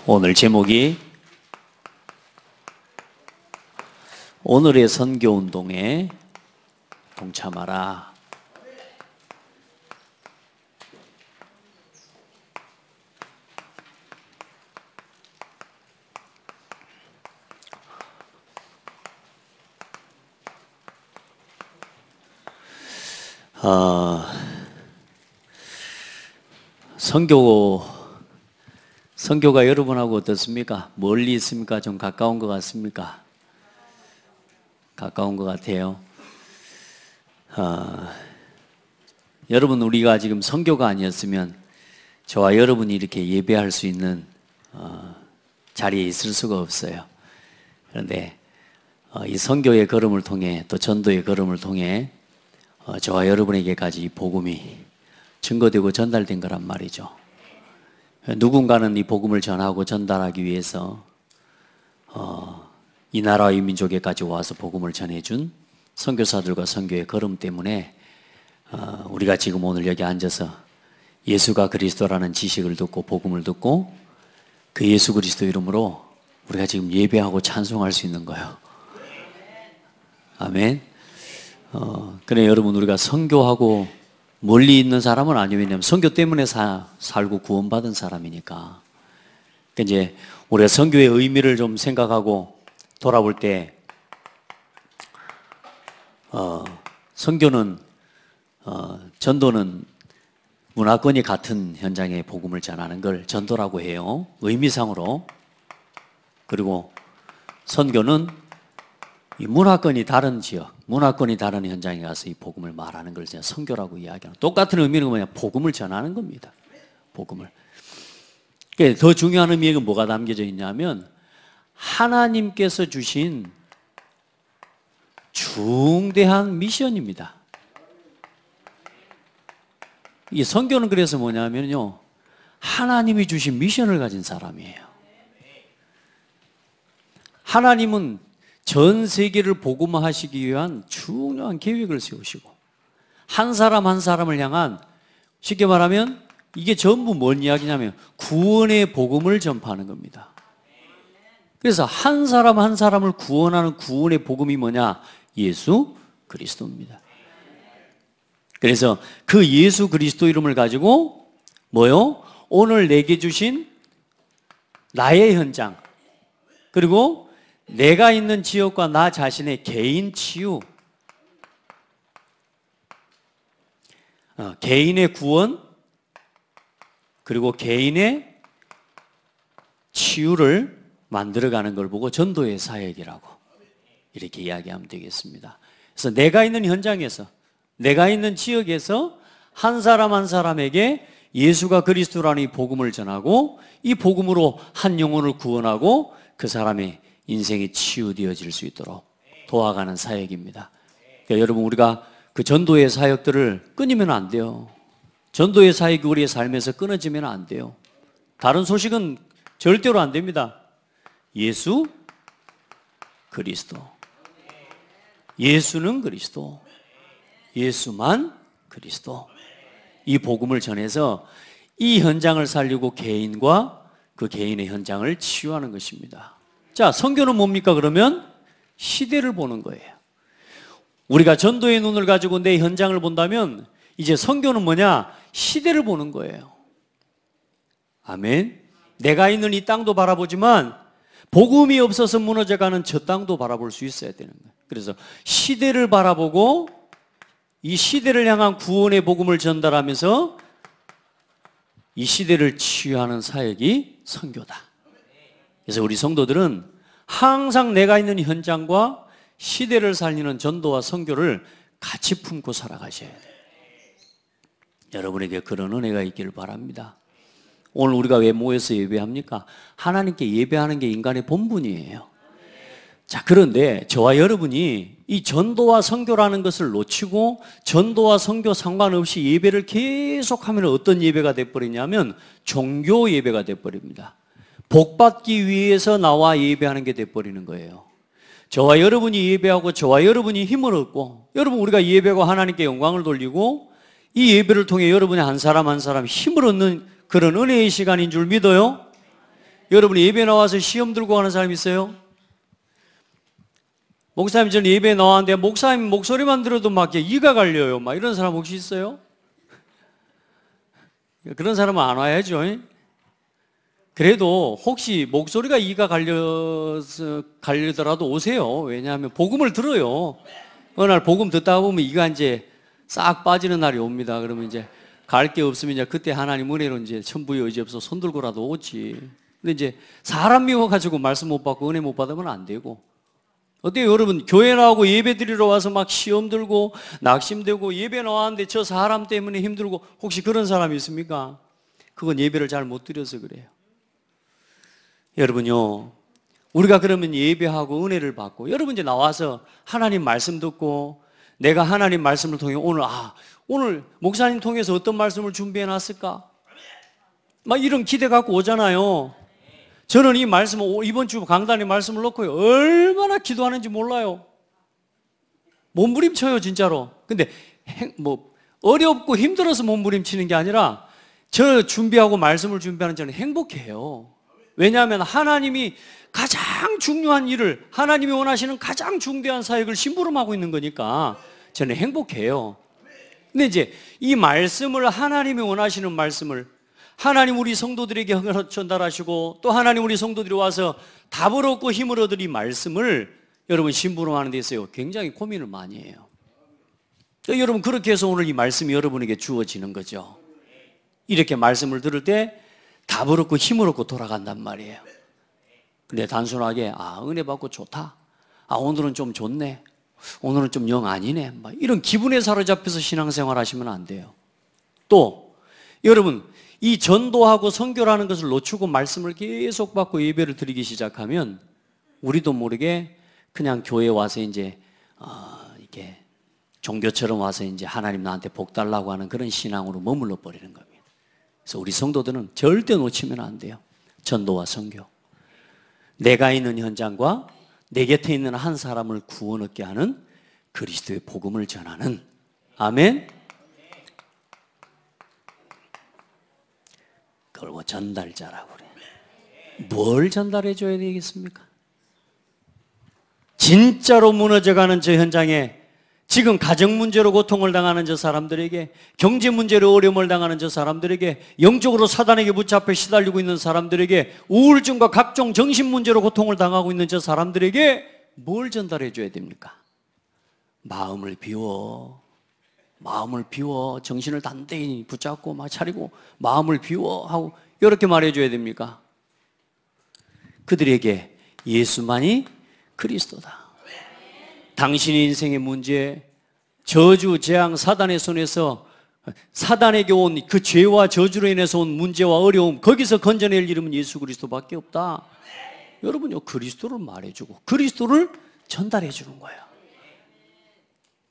오늘 제목이 오늘의 선교운동에 동참하라. 선교가 여러분하고 어떻습니까? 멀리 있습니까? 좀 가까운 것 같습니까? 가까운 것 같아요. 여러분, 우리가 지금 선교가 아니었으면 저와 여러분이 이렇게 예배할 수 있는 자리에 있을 수가 없어요. 그런데 이 선교의 걸음을 통해, 또 전도의 걸음을 통해 저와 여러분에게까지 이 복음이 증거되고 전달된 거란 말이죠. 누군가는 이 복음을 전하고 전달하기 위해서 이 나라와 이 민족에까지 와서 복음을 전해준 선교사들과 선교의 걸음 때문에 우리가 지금 오늘 여기 앉아서 예수가 그리스도라는 지식을 듣고 복음을 듣고 그 예수 그리스도 이름으로 우리가 지금 예배하고 찬송할 수 있는 거예요. 아멘. 그래, 여러분, 우리가 선교하고 멀리 있는 사람은 아니에요. 왜냐하면 선교 때문에 살고 구원받은 사람이니까. 그러니까 이제 우리가 선교의 의미를 좀 생각하고 돌아볼 때, 선교는, 전도는 문화권이 같은 현장에 복음을 전하는 걸 전도라고 해요. 의미상으로. 그리고 선교는 이 문화권이 다른 지역, 문화권이 다른 현장에 가서 이 복음을 말하는 걸 선교라고 이야기하는, 똑같은 의미는 뭐냐? 복음을 전하는 겁니다. 복음을. 그러니까 더 중요한 의미가 뭐가 담겨져 있냐면 하나님께서 주신 중대한 미션입니다. 이 선교는 그래서 뭐냐면요, 하나님이 주신 미션을 가진 사람이에요. 하나님은 전 세계를 복음화하시기 위한 중요한 계획을 세우시고 한 사람 한 사람을 향한, 쉽게 말하면 이게 전부 뭔 이야기냐면 구원의 복음을 전파하는 겁니다. 그래서 한 사람 한 사람을 구원하는 구원의 복음이 뭐냐? 예수 그리스도입니다. 그래서 그 예수 그리스도 이름을 가지고 뭐요? 오늘 내게 주신 나의 현장, 그리고 내가 있는 지역과 나 자신의 개인 치유, 개인의 구원, 그리고 개인의 치유를 만들어가는 걸 보고 전도의 사역이라고 이렇게 이야기하면 되겠습니다. 그래서 내가 있는 현장에서, 내가 있는 지역에서 한 사람 한 사람에게 예수가 그리스도라는 이 복음을 전하고 이 복음으로 한 영혼을 구원하고 그 사람의 인생이 치유되어질 수 있도록 도와가는 사역입니다. 그러니까 여러분, 우리가 그 전도의 사역들을 끊이면 안 돼요. 전도의 사역이 우리의 삶에서 끊어지면 안 돼요. 다른 소식은 절대로 안 됩니다. 예수 그리스도, 예수는 그리스도, 예수만 그리스도, 이 복음을 전해서 이 현장을 살리고 개인과 그 개인의 현장을 치유하는 것입니다. 자, 선교는 뭡니까? 그러면 시대를 보는 거예요. 우리가 전도의 눈을 가지고 내 현장을 본다면 이제 선교는 뭐냐? 시대를 보는 거예요. 아멘. 내가 있는 이 땅도 바라보지만 복음이 없어서 무너져가는 저 땅도 바라볼 수 있어야 되는 거예요. 그래서 시대를 바라보고 이 시대를 향한 구원의 복음을 전달하면서 이 시대를 치유하는 사역이 선교다. 그래서 우리 성도들은 항상 내가 있는 현장과 시대를 살리는 전도와 선교를 같이 품고 살아가셔야 돼요. 여러분에게 그런 은혜가 있기를 바랍니다. 오늘 우리가 왜 모여서 예배합니까? 하나님께 예배하는 게 인간의 본분이에요. 자, 그런데 저와 여러분이 이 전도와 선교라는 것을 놓치고 전도와 선교 상관없이 예배를 계속하면 어떤 예배가 돼버리냐면 종교 예배가 돼버립니다. 복받기 위해서 나와 예배하는 게 돼버리는 거예요. 저와 여러분이 예배하고 저와 여러분이 힘을 얻고, 여러분, 우리가 예배하고 하나님께 영광을 돌리고 이 예배를 통해 여러분의 한 사람 한 사람 힘을 얻는 그런 은혜의 시간인 줄 믿어요. 여러분이 예배 나와서 시험 들고 가는 사람 있어요? 목사님, 저는 예배에 나왔는데 목사님 목소리만 들어도 막 이가 갈려요. 막 이런 사람 혹시 있어요? 그런 사람은 안 와야죠. 그래도 혹시 목소리가 이가 갈리더라도 오세요. 왜냐하면 복음을 들어요. 어느 날 복음 듣다 보면 이가 이제 싹 빠지는 날이 옵니다. 그러면 이제 갈 게 없으면 이제 그때 하나님 은혜로 이제 천부의 의지 없어 손 들고라도 오지. 근데 이제 사람 미워가지고 말씀 못 받고 은혜 못 받으면 안 되고. 어때요, 여러분? 교회 나오고 예배 드리러 와서 막 시험 들고 낙심되고 예배 나왔는데 저 사람 때문에 힘들고 혹시 그런 사람이 있습니까? 그건 예배를 잘 못 드려서 그래요. 여러분요, 우리가 그러면 예배하고 은혜를 받고 여러분 이제 나와서 하나님 말씀 듣고 내가 하나님 말씀을 통해 오늘 목사님 통해서 어떤 말씀을 준비해 놨을까? 막 이런 기대 갖고 오잖아요. 저는 이 말씀, 이번 주 강단의 말씀을 놓고요, 얼마나 기도하는지 몰라요. 몸부림쳐요, 진짜로. 근데 어렵고 힘들어서 몸부림치는 게 아니라 저 준비하고 말씀을 준비하는 저는 행복해요. 왜냐하면 하나님이 가장 중요한 일을, 하나님이 원하시는 가장 중대한 사역을 심부름하고 있는 거니까 저는 행복해요. 근데 이제 이 말씀을, 하나님이 원하시는 말씀을 하나님 우리 성도들에게 전달하시고 또 하나님 우리 성도들이 와서 답을 얻고 힘을 얻을 이 말씀을 여러분 심부름하는 데 있어요 굉장히 고민을 많이 해요. 여러분 그렇게 해서 오늘 이 말씀이 여러분에게 주어지는 거죠. 이렇게 말씀을 들을 때 답을 얻고 힘을 얻고 돌아간단 말이에요. 근데 단순하게 은혜 받고 좋다, 오늘은 좀 좋네, 오늘은 좀 영 아니네, 막 이런 기분에 사로잡혀서 신앙생활 하시면 안 돼요. 또 여러분 이 전도하고 선교라는 것을 놓치고 말씀을 계속 받고 예배를 드리기 시작하면 우리도 모르게 그냥 교회에 와서 이제 이게 종교처럼 와서 이제 하나님 나한테 복 달라고 하는 그런 신앙으로 머물러 버리는 겁니다. 그래서 우리 성도들은 절대 놓치면 안 돼요. 전도와 선교. 내가 있는 현장과 내 곁에 있는 한 사람을 구원 얻게 하는 그리스도의 복음을 전하는, 아멘. 그걸 뭐 전달자라고 그래. 뭘 전달해 줘야 되겠습니까? 진짜로 무너져가는 저 현장에 지금 가정 문제로 고통을 당하는 저 사람들에게, 경제 문제로 어려움을 당하는 저 사람들에게, 영적으로 사단에게 붙잡혀 시달리고 있는 사람들에게, 우울증과 각종 정신 문제로 고통을 당하고 있는 저 사람들에게 뭘 전달해 줘야 됩니까? 마음을 비워, 정신을 단단히 붙잡고 막 차리고 마음을 비워 하고 이렇게 말해줘야 됩니까? 그들에게 예수만이 그리스도다. 당신의 인생의 문제, 저주, 재앙, 사단의 손에서 사단에게 온 그 죄와 저주로 인해서 온 문제와 어려움, 거기서 건져낼 이름은 예수 그리스도밖에 없다. 여러분요, 그리스도를 말해주고 그리스도를 전달해 주는 거예요.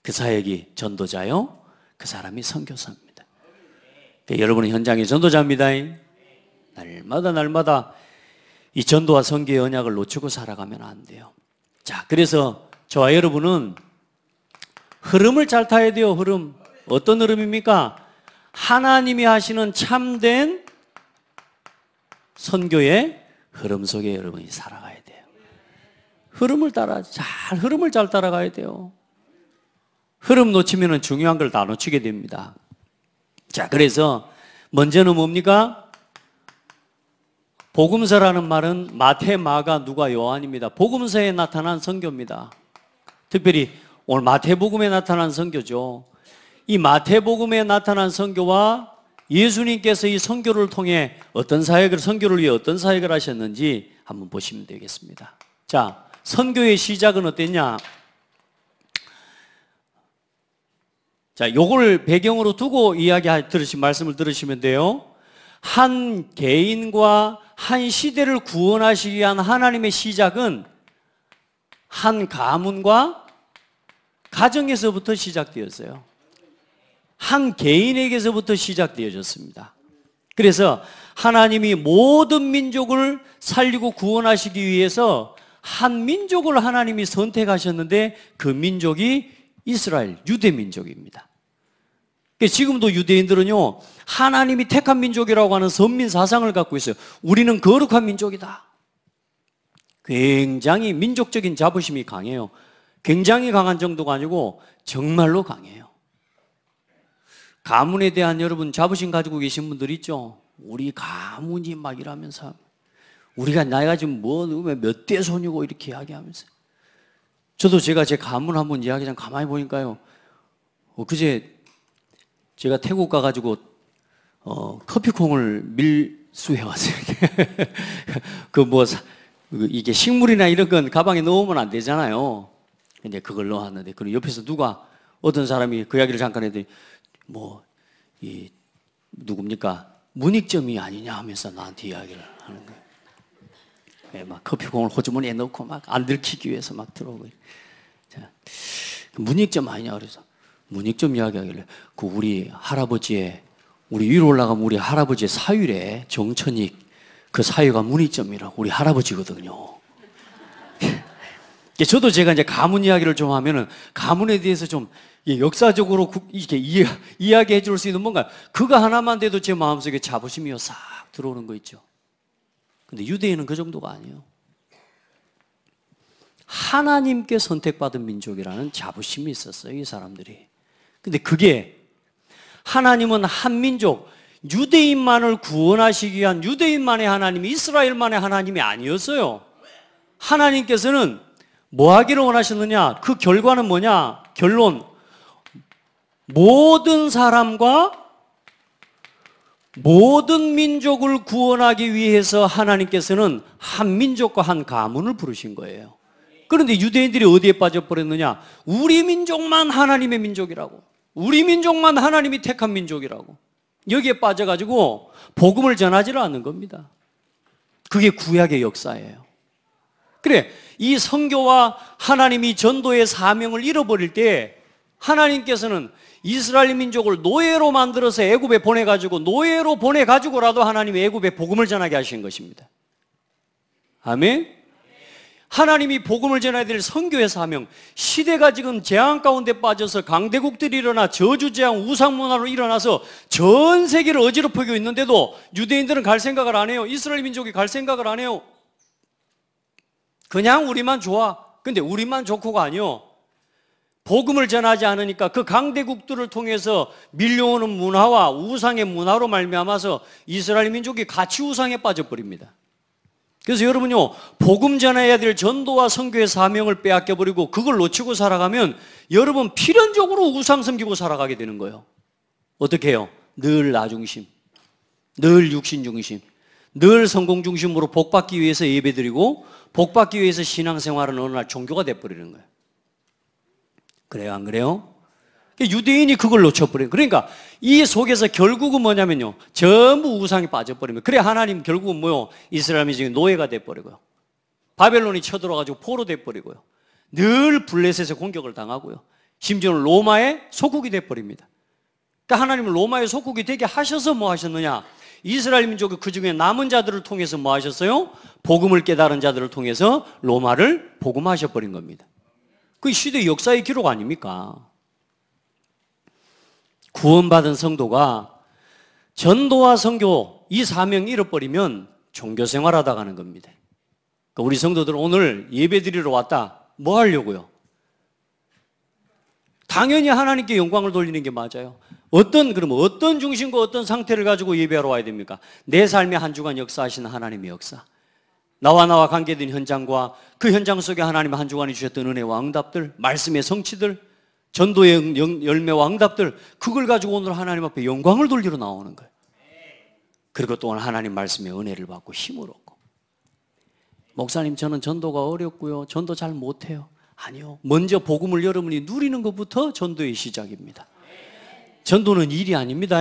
그 사역이 전도자요, 그 사람이 선교사입니다. 여러분은 현장의 전도자입니다. 날마다 이 전도와 선교의 언약을 놓치고 살아가면 안 돼요. 자, 그래서 저와 여러분은 흐름을 잘 타야 돼요. 흐름. 어떤 흐름입니까? 하나님이 하시는 참된 선교의 흐름 속에 여러분이 살아가야 돼요. 흐름을 잘 따라가야 돼요. 흐름 놓치면 중요한 걸 다 놓치게 됩니다. 자, 그래서 먼저는 뭡니까? 복음서라는 말은 마태, 마가, 누가, 요한입니다. 복음서에 나타난 선교입니다. 특별히 오늘 마태복음에 나타난 선교죠. 이 마태복음에 나타난 선교와 예수님께서 이 선교를 통해 선교를 위해 어떤 사역을 하셨는지 한번 보시면 되겠습니다. 자, 선교의 시작은 어땠냐? 자, 요걸 배경으로 두고 말씀을 들으시면 돼요. 한 개인과 한 시대를 구원하시기 위한 하나님의 시작은 한 가문과 가정에서부터 시작되었어요. 한 개인에게서부터 시작되어졌습니다. 그래서 하나님이 모든 민족을 살리고 구원하시기 위해서 한 민족을 하나님이 선택하셨는데 그 민족이 이스라엘, 유대 민족입니다. 그러니까 지금도 유대인들은요, 하나님이 택한 민족이라고 하는 선민 사상을 갖고 있어요. 우리는 거룩한 민족이다. 굉장히 민족적인 자부심이 강해요. 굉장히 강한 정도가 아니고 정말로 강해요. 가문에 대한 여러분 자부심 가지고 계신 분들 있죠? 우리 가문이 막 이러면서 우리가 나이가 지금 몇 대 손이고 이렇게 이야기하면서 저도 제가 제 가문 한번 이야기장 가만히 보니까요, 그제 제가 태국 가가지고 커피콩을 밀수해 왔어요. 이게 식물이나 이런 건 가방에 넣으면 안 되잖아요. 근데 그걸 넣었는데, 그리고 옆에서 어떤 사람이 그 이야기를 잠깐 했더니, 누굽니까? 문익점이 아니냐 하면서 나한테 이야기를 하는 거예요. 네, 막 커피콩을 호주머니에 넣고 막 안 들키기 위해서 막 들어오고. 자, 문익점 아니냐 그래서 문익점 이야기하길래 우리 위로 올라가면 우리 할아버지의 사위래, 정천익. 그 사위가 문익점이라고, 우리 할아버지거든요. 저도 제가 이제 가문 이야기를 좀 하면은 가문에 대해서 좀 역사적으로 이렇게 이야기해 줄 수 있는 뭔가 그거 하나만 돼도 제 마음속에 자부심이 싹 들어오는 거 있죠. 근데 유대인은 그 정도가 아니에요. 하나님께 선택받은 민족이라는 자부심이 있었어요, 이 사람들이. 근데 그게 하나님은 한 민족, 유대인만을 구원하시기 위한 유대인만의 하나님이, 이스라엘만의 하나님이 아니었어요. 하나님께서는 뭐 하기를 원하셨느냐? 그 결과는 뭐냐? 결론, 모든 사람과 모든 민족을 구원하기 위해서 하나님께서는 한 민족과 한 가문을 부르신 거예요. 그런데 유대인들이 어디에 빠져버렸느냐? 우리 민족만 하나님의 민족이라고, 우리 민족만 하나님이 택한 민족이라고, 여기에 빠져가지고 복음을 전하지를 않는 겁니다. 그게 구약의 역사예요. 그래, 이 선교와 하나님이 전도의 사명을 잃어버릴 때 하나님께서는 이스라엘 민족을 노예로 만들어서 애굽에 보내가지고, 노예로 보내가지고라도 하나님이 애굽에 복음을 전하게 하신 것입니다. 아멘? 하나님이 복음을 전해야 될 선교의 사명, 시대가 지금 재앙 가운데 빠져서 강대국들이 일어나 저주재앙, 우상문화로 일어나서 전 세계를 어지럽히고 있는데도 유대인들은 갈 생각을 안 해요. 이스라엘 민족이 갈 생각을 안 해요. 그냥 우리만 좋아. 근데 우리만 좋고가 아니요, 복음을 전하지 않으니까 그 강대국들을 통해서 밀려오는 문화와 우상의 문화로 말미암아서 이스라엘 민족이 같이 우상에 빠져버립니다. 그래서 여러분요, 복음 전해야 될 전도와 선교의 사명을 빼앗겨버리고 그걸 놓치고 살아가면 여러분 필연적으로 우상 섬기고 살아가게 되는 거예요. 어떻게 해요? 늘 나 중심, 늘 육신 중심, 늘 성공 중심으로 복받기 위해서 예배드리고 복받기 위해서 신앙생활은 어느 날 종교가 돼버리는 거예요. 그래요, 안 그래요? 유대인이 그걸 놓쳐버려요. 그러니까 이 속에서 결국은 뭐냐면요, 전부 우상에 빠져버리면, 그래 하나님 결국은 뭐요? 이스라엘 민족이 노예가 돼버리고요, 바벨론이 쳐들어가지고 포로 돼버리고요, 늘 블레셋의 공격을 당하고요, 심지어는 로마의 속국이 돼버립니다. 그러니까 하나님은 로마의 속국이 되게 하셔서 뭐 하셨느냐? 이스라엘 민족의 그 중에 남은 자들을 통해서 뭐 하셨어요? 복음을 깨달은 자들을 통해서 로마를 복음하셔버린 겁니다. 그 시대 역사의 기록 아닙니까? 구원받은 성도가 전도와 선교 이 사명 잃어버리면 종교 생활하다 가는 겁니다. 그러니까 우리 성도들 오늘 예배 드리러 왔다, 뭐 하려고요? 당연히 하나님께 영광을 돌리는 게 맞아요. 그러면 어떤 중심과 어떤 상태를 가지고 예배하러 와야 됩니까? 내 삶의 한 주간 역사하시는 하나님의 역사, 나와 관계된 현장과 그 현장 속에 하나님 한 주간이 주셨던 은혜와 응답들, 말씀의 성취들, 전도의 열매와 응답들, 그걸 가지고 오늘 하나님 앞에 영광을 돌리러 나오는 거예요. 그리고 또한 하나님 말씀의 은혜를 받고 힘을 얻고. 목사님, 저는 전도가 어렵고요, 전도 잘 못해요. 아니요, 먼저 복음을 여러분이 누리는 것부터 전도의 시작입니다. 전도는 일이 아닙니다.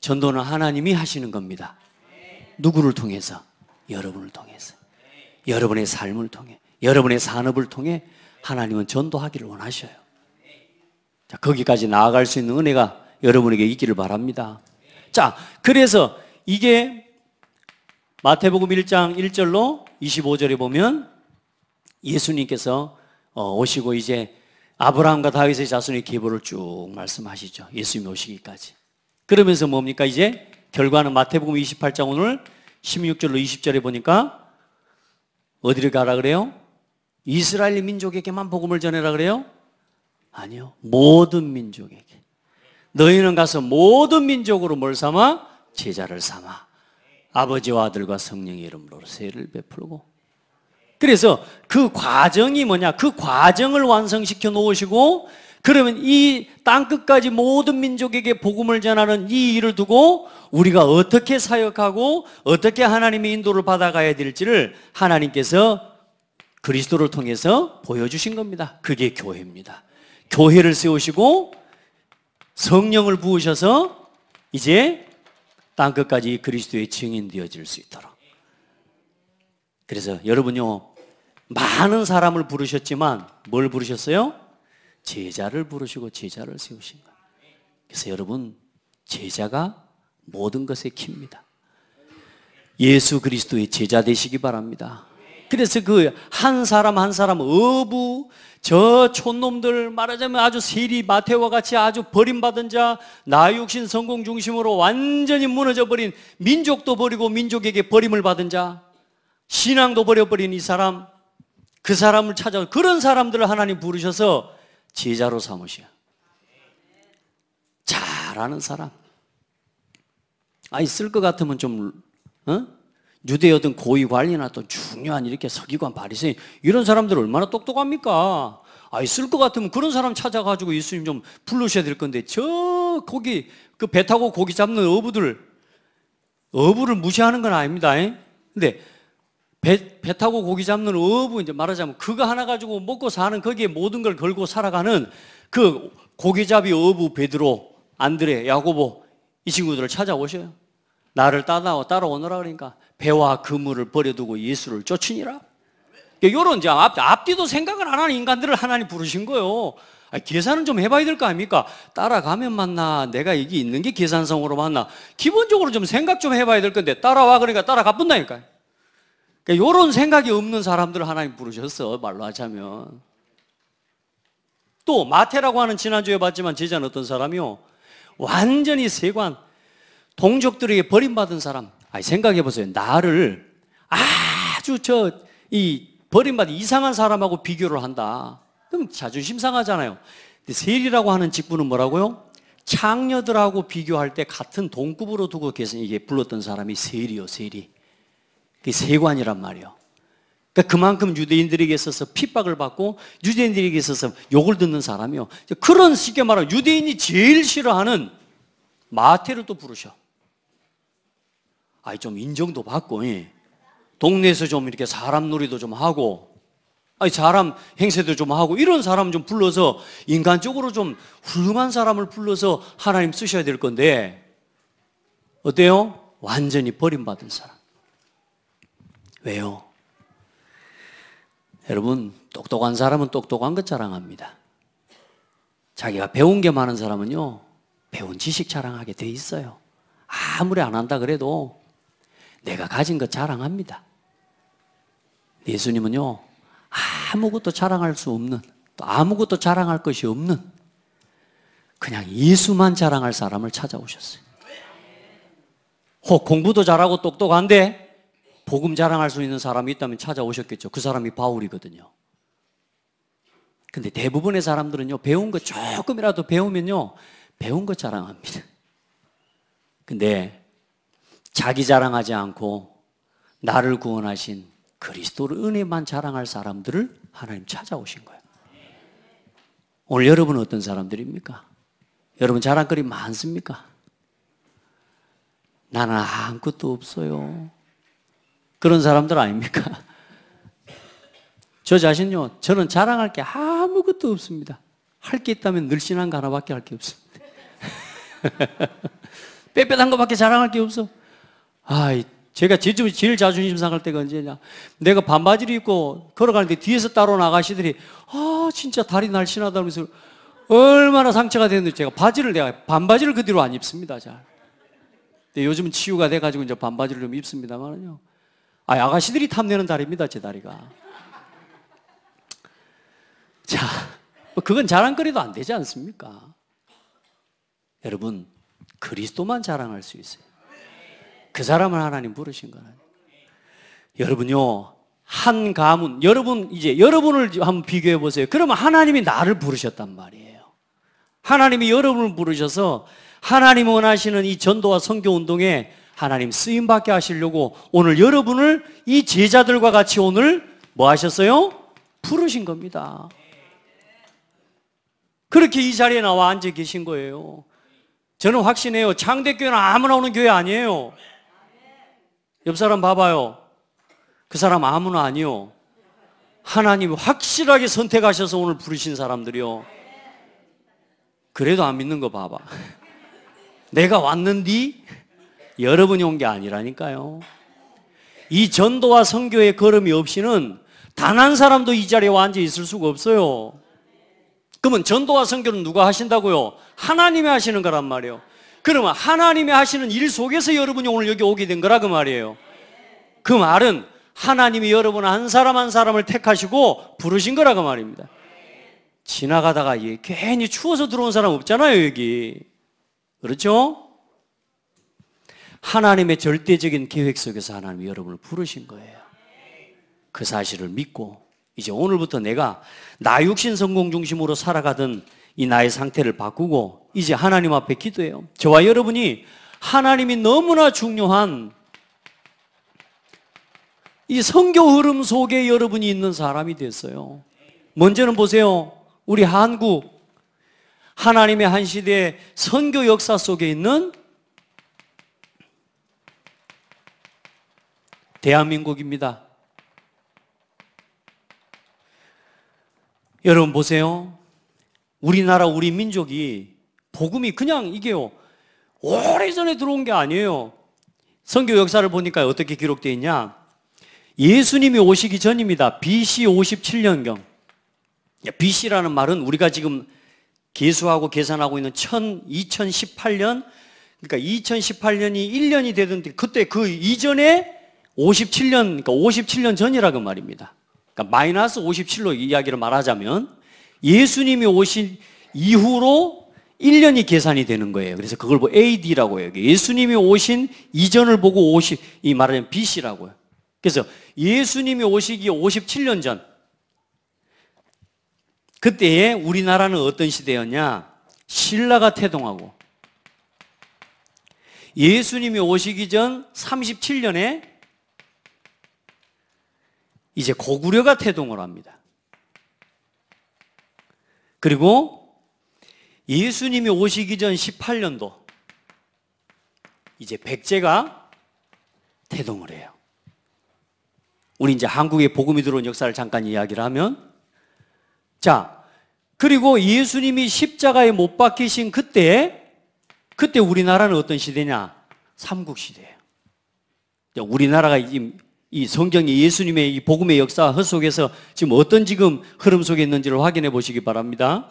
전도는 하나님이 하시는 겁니다. 누구를 통해서? 여러분을 통해서, 여러분의 삶을 통해, 여러분의 산업을 통해 하나님은 전도하기를 원하셔요. 자, 거기까지 나아갈 수 있는 은혜가 여러분에게 있기를 바랍니다. 자, 그래서 이게 마태복음 1장 1절로 25절에 보면 예수님께서 오시고 이제 아브라함과 다윗의 자손의 계보를 쭉 말씀하시죠. 예수님이 오시기까지. 그러면서 뭡니까? 이제 결과는 마태복음 28장 오늘 16절로 20절에 보니까 어디를 가라 그래요? 이스라엘 민족에게만 복음을 전해라 그래요? 아니요. 모든 민족에게. 너희는 가서 모든 민족으로 뭘 삼아? 제자를 삼아. 아버지와 아들과 성령의 이름으로 세례를 베풀고. 그래서 그 과정이 뭐냐? 그 과정을 완성시켜 놓으시고, 그러면 이 땅끝까지 모든 민족에게 복음을 전하는 이 일을 두고 우리가 어떻게 사역하고 어떻게 하나님의 인도를 받아가야 될지를 하나님께서 그리스도를 통해서 보여주신 겁니다. 그게 교회입니다. 교회를 세우시고 성령을 부으셔서 이제 땅끝까지 그리스도의 증인 되어질 수 있도록. 그래서 여러분요, 많은 사람을 부르셨지만 뭘 부르셨어요? 제자를 부르시고 제자를 세우신 거예요. 그래서 여러분, 제자가 모든 것의 키입니다. 예수 그리스도의 제자 되시기 바랍니다. 그래서 그 한 사람 한 사람 어부, 저 촌놈들, 말하자면 아주 세리 마태와 같이 아주 버림받은 자, 나 육신 성공 중심으로 완전히 무너져 버린, 민족도 버리고 민족에게 버림을 받은 자, 신앙도 버려버린 이 사람, 그 사람을 찾아, 그런 사람들을 하나님 부르셔서 제자로 삼으셔. 잘하는 사람. 있을 것 같으면 좀 유대여든 고위 관리나 또 중요한 이렇게 서기관 바리새인 이런 사람들 얼마나 똑똑합니까? 있을 것 같으면 그런 사람 찾아가지고 예수님 좀 부르셔야 될 건데, 저 거기 그 배 타고 고기 잡는 어부를 무시하는 건 아닙니다. 근데 배 타고 고기 잡는 어부, 이제 말하자면 그거 하나 가지고 먹고 사는, 거기에 모든 걸 걸고 살아가는 그 고기잡이 어부 베드로, 안드레, 야고보 이 친구들을 찾아오셔요. 나를 따라오너라 그러니까 배와 그물을 버려두고 예수를 쫓으니라. 이런 이제 앞뒤도 생각을 안 하는 인간들을 하나님 부르신 거예요. 계산은 좀 해봐야 될 거 아닙니까? 따라가면 맞나? 내가 이게 있는 게 계산성으로 맞나? 기본적으로 좀 생각 좀 해봐야 될 건데 따라와 그러니까 따라가 본다니까요. 이런 생각이 없는 사람들을 하나님 부르셨어, 말로 하자면. 또 마태라고 하는, 지난주에 봤지만 제자는 어떤 사람이요? 완전히 세관, 동족들에게 버림받은 사람. 생각해 보세요. 나를 아주 버림받은 이상한 사람하고 비교를 한다. 그럼 자존심 상하잖아요. 근데 세리라고 하는 직분은 뭐라고요? 창녀들하고 비교할 때 같은 동급으로 두고 이게 불렀던 사람이 세리요, 세리. 그게 세관이란 말이에요. 그러니까 그만큼 유대인들에게 있어서 핍박을 받고 유대인들에게 있어서 욕을 듣는 사람이요. 그런 쉽게 말하면 유대인이 제일 싫어하는 마태를 또 부르셔. 좀 인정도 받고, 동네에서 좀 이렇게 사람 놀이도 좀 하고, 사람 행세도 좀 하고, 이런 사람 좀 불러서 인간적으로 좀 훌륭한 사람을 불러서 하나님 쓰셔야 될 건데, 어때요? 완전히 버림받은 사람. 왜요? 여러분, 똑똑한 사람은 똑똑한 것 자랑합니다. 자기가 배운 게 많은 사람은요, 배운 지식 자랑하게 돼 있어요. 아무리 안 한다 그래도 내가 가진 것 자랑합니다. 예수님은요, 아무것도 자랑할 수 없는, 또 아무것도 자랑할 것이 없는, 그냥 예수만 자랑할 사람을 찾아오셨어요. 혹 공부도 잘하고 똑똑한데 복음 자랑할 수 있는 사람이 있다면 찾아오셨겠죠. 그 사람이 바울이거든요. 근데 대부분의 사람들은요, 배운 거 조금이라도 배우면요, 배운 거 자랑합니다. 근데 자기 자랑하지 않고 나를 구원하신 그리스도의 은혜만 자랑할 사람들을 하나님 찾아오신 거예요. 오늘 여러분은 어떤 사람들입니까? 여러분 자랑거리 많습니까? 나는 아무것도 없어요. 그런 사람들 아닙니까? 저 자신요, 저는 자랑할 게 아무것도 없습니다. 할 게 있다면 늘씬한 거 하나밖에 할 게 없습니다. 빽빽한 거밖에 자랑할 게 없어. 제가 제일 자존심 상할 때가 언제냐? 내가 반바지를 입고 걸어가는데 뒤에서 따로 나가시더니 진짜 다리 날씬하다면서 얼마나 상처가 됐는데 제가 반바지를 그 뒤로 안 입습니다. 잘. 근데 요즘은 치유가 돼가지고 이제 반바지를 좀 입습니다만요. 아가씨들이 탐내는 다리입니다, 제 다리가. 자, 그건 자랑거리도 안 되지 않습니까? 여러분, 그리스도만 자랑할 수 있어요. 그 사람을 하나님 부르신 거라니까. 여러분요, 한 가문, 여러분을 한번 비교해 보세요. 그러면 하나님이 나를 부르셨단 말이에요. 하나님이 여러분을 부르셔서 하나님 원하시는 이 전도와 선교 운동에 하나님 쓰임 받게 하시려고 오늘 여러분을 이 제자들과 같이 오늘 뭐 하셨어요? 부르신 겁니다. 그렇게 이 자리에 나와 앉아 계신 거예요. 저는 확신해요. 창대교회는 아무나 오는 교회 아니에요. 옆 사람 봐봐요. 그 사람 아무나 아니요. 하나님이 확실하게 선택하셔서 오늘 부르신 사람들이요. 그래도 안 믿는 거 봐봐. 내가 왔는디 여러분이 온 게 아니라니까요. 이 전도와 선교의 걸음이 없이는 단 한 사람도 이 자리에 앉아 있을 수가 없어요. 그러면 전도와 선교는 누가 하신다고요? 하나님이 하시는 거란 말이에요. 그러면 하나님이 하시는 일 속에서 여러분이 오늘 여기 오게 된 거라 그 말이에요. 그 말은 하나님이 여러분 한 사람 한 사람을 택하시고 부르신 거라 그 말입니다. 지나가다가 괜히 추워서 들어온 사람 없잖아요, 여기. 그렇죠? 하나님의 절대적인 계획 속에서 하나님이 여러분을 부르신 거예요. 그 사실을 믿고 이제 오늘부터 내가 나 육신 성공 중심으로 살아가던 이 나의 상태를 바꾸고 이제 하나님 앞에 기도해요. 저와 여러분이 하나님이 너무나 중요한 이 선교 흐름 속에 여러분이 있는 사람이 됐어요. 먼저는 보세요. 우리 한국, 하나님의 한 시대의 선교 역사 속에 있는 대한민국입니다. 여러분 보세요. 우리나라, 우리 민족이 복음이 그냥 이게요, 오래전에 들어온 게 아니에요. 선교 역사를 보니까 어떻게 기록되어 있냐? 예수님이 오시기 전입니다. BC 57년경. BC라는 말은 우리가 지금 계수하고 계산하고 있는 2018년, 그러니까 2018년이 1년이 되던데 그때 그 이전에 57년, 그러니까 57년 전이라고 말입니다. 그러니까 마이너스 57로 이야기를 말하자면 예수님이 오신 이후로 1년이 계산이 되는 거예요. 그래서 그걸 뭐 AD라고 해요. 예수님이 오신 이전을 보고 이 말하자면 BC라고요. 그래서 예수님이 오시기 57년 전, 그때에 우리나라는 어떤 시대였냐? 신라가 태동하고 예수님이 오시기 전 37년에 이제 고구려가 태동을 합니다. 그리고 예수님이 오시기 전 18년도 이제 백제가 태동을 해요. 우리 이제 한국에 복음이 들어온 역사를 잠깐 이야기를 하면, 자, 그리고 예수님이 십자가에 못 박히신 그때 우리나라는 어떤 시대냐? 삼국시대예요. 우리나라가 이 성경이 예수님의 이 복음의 역사 속에서 지금 어떤 지금 흐름 속에 있는지를 확인해 보시기 바랍니다.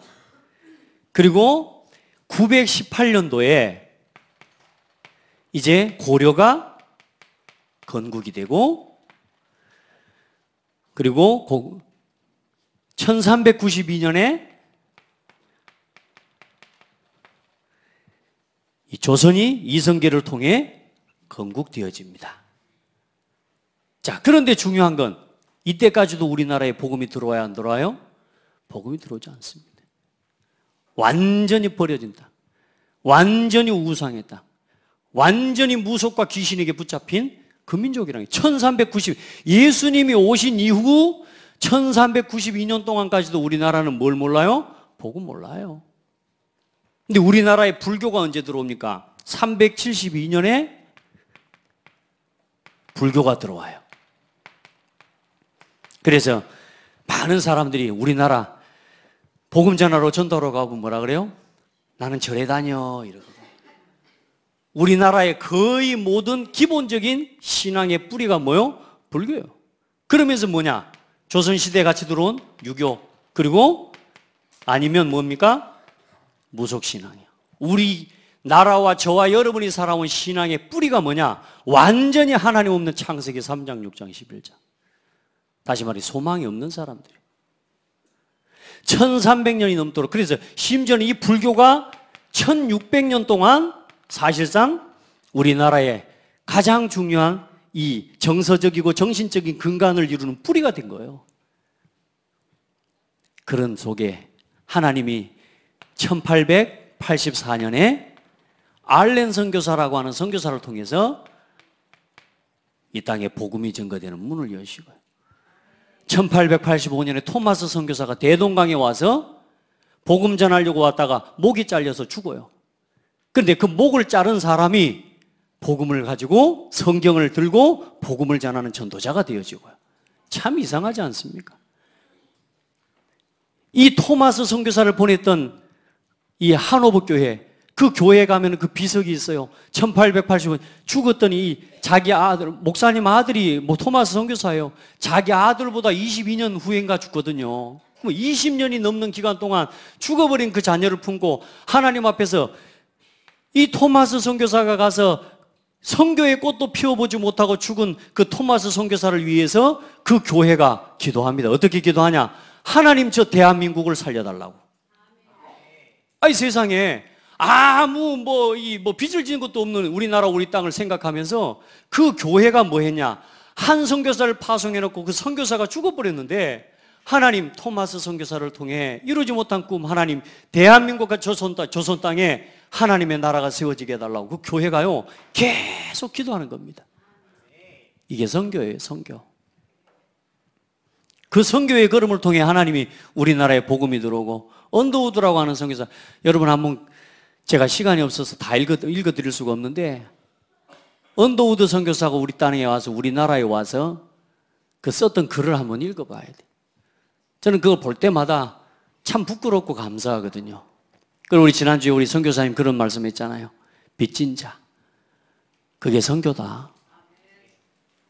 그리고 918년도에 이제 고려가 건국이 되고, 그리고 1392년에 이 조선이 이성계를 통해 건국되어집니다. 자, 그런데 중요한 건 이때까지도 우리나라에 복음이 들어와야 안 들어와요? 복음이 들어오지 않습니다. 완전히 버려진다. 완전히 우상했다. 완전히 무속과 귀신에게 붙잡힌 그 민족이라는 게 1390, 예수님이 오신 이후 1392년 동안까지도 우리나라는 뭘 몰라요? 복음 몰라요. 근데 우리나라에 불교가 언제 들어옵니까? 372년에 불교가 들어와요. 그래서 많은 사람들이 우리나라 복음 전하러 전도하러 가고 뭐라 그래요? 나는 절에 다녀 이러거든. 우리나라의 거의 모든 기본적인 신앙의 뿌리가 뭐요? 불교예요. 그러면서 뭐냐? 조선시대에 같이 들어온 유교, 그리고 아니면 뭡니까? 무속신앙이야. 우리 나라와 저와 여러분이 살아온 신앙의 뿌리가 뭐냐? 완전히 하나님 없는 창세기 3장, 6장, 11장. 다시 말해 소망이 없는 사람들이에요. 1300년이 넘도록, 그래서 심지어는 이 불교가 1600년 동안 사실상 우리나라의 가장 중요한 이 정서적이고 정신적인 근간을 이루는 뿌리가 된 거예요. 그런 속에 하나님이 1884년에 알렌 선교사라고 하는 선교사를 통해서 이 땅에 복음이 증거되는 문을 여시고요. 1885년에 토마스 선교사가 대동강에 와서 복음 전하려고 왔다가 목이 잘려서 죽어요. 그런데 그 목을 자른 사람이 복음을 가지고 성경을 들고 복음을 전하는 전도자가 되어지고요. 참 이상하지 않습니까? 이 토마스 선교사를 보냈던 이 하노버 교회, 그 교회에 가면 그 비석이 있어요. 1885년 죽었더니 자기 아들, 목사님 아들이 토마스 선교사예요. 자기 아들보다 22년 후인가 죽거든요. 20년이 넘는 기간 동안 죽어버린 그 자녀를 품고 하나님 앞에서 이 토마스 선교사가 가서 선교의 꽃도 피워보지 못하고 죽은 그 토마스 선교사를 위해서 그 교회가 기도합니다. 어떻게 기도하냐? 하나님, 저 대한민국을 살려달라고. 아이, 세상에 아무 빚을 지는 것도 없는 우리나라 우리 땅을 생각하면서 그 교회가 뭐 했냐? 한 선교사를 파송해놓고 그 선교사가 죽어버렸는데 하나님, 토마스 선교사를 통해 이루지 못한 꿈, 하나님 대한민국과 조선 땅에 하나님의 나라가 세워지게 해달라고 그 교회가요 계속 기도하는 겁니다. 이게 선교예요, 선교. 그 선교의 걸음을 통해 하나님이 우리나라에 복음이 들어오고, 언더우드라고 하는 선교사, 여러분 한번, 제가 시간이 없어서 다 읽어드릴 수가 없는데, 언더우드 선교사가 우리 땅에 와서, 우리나라에 와서 그 썼던 글을 한번 읽어봐야 돼. 저는 그걸 볼 때마다 참 부끄럽고 감사하거든요. 그리고 우리 지난주에 우리 선교사님 그런 말씀했잖아요. 빚진 자, 그게 선교다.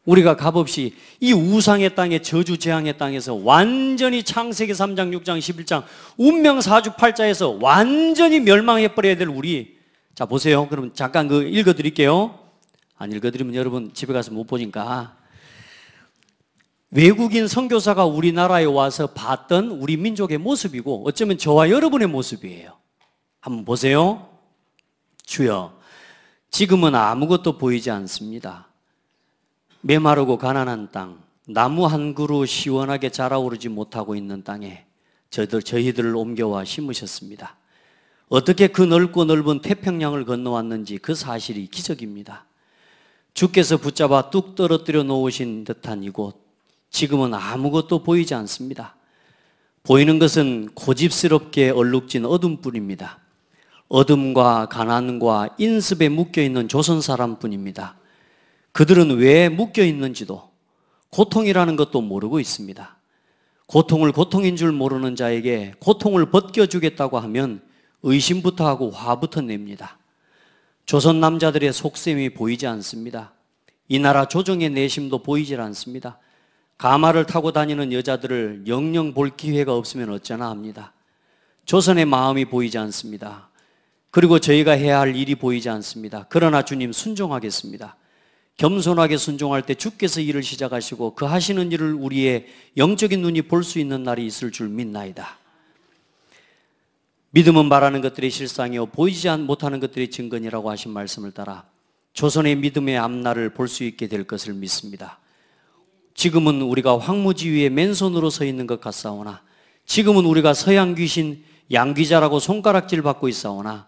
우리가 값없이 이 우상의 땅에, 저주 재앙의 땅에서 완전히 창세기 3장, 6장, 11장 운명사주팔자에서 완전히 멸망해버려야 될 우리. 자, 보세요. 그럼 잠깐 그 읽어드릴게요. 안 읽어드리면 여러분 집에 가서 못 보니까. 외국인 선교사가 우리나라에 와서 봤던 우리 민족의 모습이고 어쩌면 저와 여러분의 모습이에요. 한번 보세요. 주여, 지금은 아무것도 보이지 않습니다. 메마르고 가난한 땅, 나무 한 그루 시원하게 자라오르지 못하고 있는 땅에 저희들을 옮겨와 심으셨습니다. 어떻게 그 넓고 넓은 태평양을 건너왔는지 그 사실이 기적입니다. 주께서 붙잡아 뚝 떨어뜨려 놓으신 듯한 이곳, 지금은 아무것도 보이지 않습니다. 보이는 것은 고집스럽게 얼룩진 어둠뿐입니다. 어둠과 가난과 인습에 묶여있는 조선 사람뿐입니다. 그들은 왜 묶여있는지도, 고통이라는 것도 모르고 있습니다. 고통을 고통인 줄 모르는 자에게 고통을 벗겨주겠다고 하면 의심부터 하고 화부터 냅니다. 조선 남자들의 속셈이 보이지 않습니다. 이 나라 조정의 내심도 보이질 않습니다. 가마를 타고 다니는 여자들을 영영 볼 기회가 없으면 어쩌나 합니다. 조선의 마음이 보이지 않습니다. 그리고 저희가 해야 할 일이 보이지 않습니다. 그러나 주님, 순종하겠습니다. 겸손하게 순종할 때 주께서 일을 시작하시고 그 하시는 일을 우리의 영적인 눈이 볼 수 있는 날이 있을 줄 믿나이다. 믿음은 말하는 것들의 실상이요 보이지 못하는 것들의 증거니라고 하신 말씀을 따라 조선의 믿음의 앞날을 볼 수 있게 될 것을 믿습니다. 지금은 우리가 황무지 위에 맨손으로 서 있는 것 같사오나, 지금은 우리가 서양 귀신 양귀자라고 손가락질 받고 있사오나,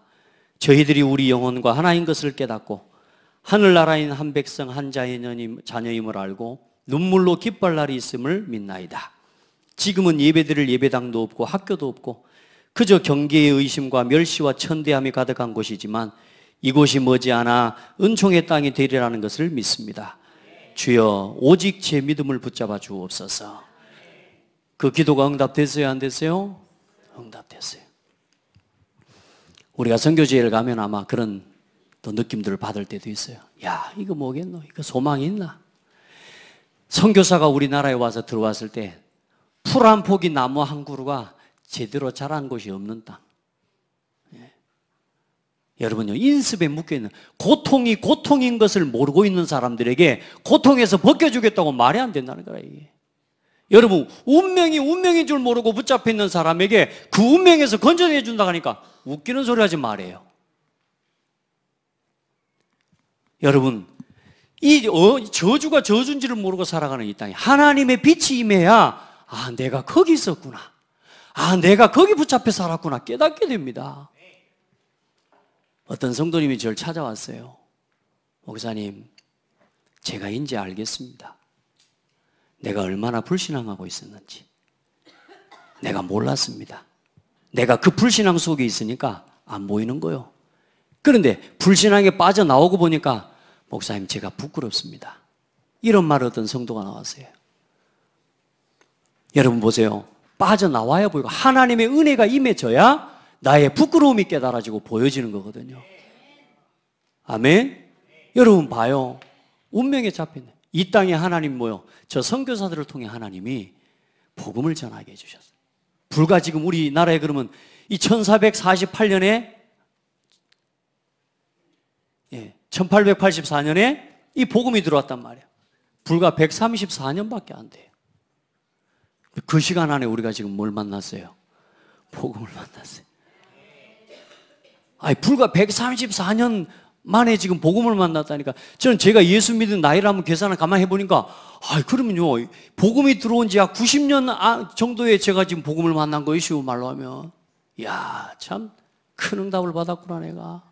저희들이 우리 영혼과 하나인 것을 깨닫고 하늘나라인 한 백성 한 자녀임을 알고 눈물로 기뻐할 날이 있음을 믿나이다. 지금은 예배드릴 예배당도 없고 학교도 없고 그저 경계의 의심과 멸시와 천대함이 가득한 곳이지만 이곳이 머지않아 은총의 땅이 되리라는 것을 믿습니다. 주여, 오직 제 믿음을 붙잡아 주옵소서. 그 기도가 응답됐어요, 안 됐어요? 응답됐어요. 우리가 선교지회를 가면 아마 그런 또 느낌들을 받을 때도 있어요. 야, 이거 뭐겠노? 이거 소망이 있나? 선교사가 우리나라에 와서 들어왔을 때 풀 한 포기 나무 한 그루가 제대로 자란 곳이 없는 땅. 예. 여러분요, 인습에 묶여있는, 고통이 고통인 것을 모르고 있는 사람들에게 고통에서 벗겨주겠다고 말이 안 된다는 거야, 이게. 여러분, 운명인 줄 모르고 붙잡혀 있는 사람에게 그 운명에서 건져내 준다 하니까 웃기는 소리 하지 말아요. 여러분, 이 저주가 저주인지를 모르고 살아가는 이 땅에 하나님의 빛이 임해야 내가 거기 있었구나, 내가 거기 붙잡혀 살았구나 깨닫게 됩니다. 어떤 성도님이 저를 찾아왔어요. 목사님, 제가 이제 알겠습니다. 내가 얼마나 불신앙하고 있었는지 내가 몰랐습니다. 내가 그 불신앙 속에 있으니까 안 보이는 거요. 그런데 불신앙에 빠져나오고 보니까 목사님, 제가 부끄럽습니다. 이런 말 어떤 성도가 나왔어요. 여러분 보세요. 빠져나와야 보이고 하나님의 은혜가 임해져야 나의 부끄러움이 깨달아지고 보여지는 거거든요. 아멘? 여러분 봐요. 운명에 잡혀있네. 이 땅에 하나님 뭐요? 저 선교사들을 통해 하나님이 복음을 전하게 해주셨어요. 불과 지금 우리나라에 그러면 이 1448년에 1884년에 이 복음이 들어왔단 말이에요. 불과 134년밖에 안 돼요. 그 시간 안에 우리가 지금 뭘 만났어요? 복음을 만났어요. 불과 134년 만에 지금 복음을 만났다니까. 저는 제가 예수 믿은 나이를 한번 계산을 가만히 해보니까 그러면요, 복음이 들어온 지 약 90년 정도에 제가 지금 복음을 만난 거예요. 쉬운 말로 하면. 이야, 참 큰 응답을 받았구나 내가.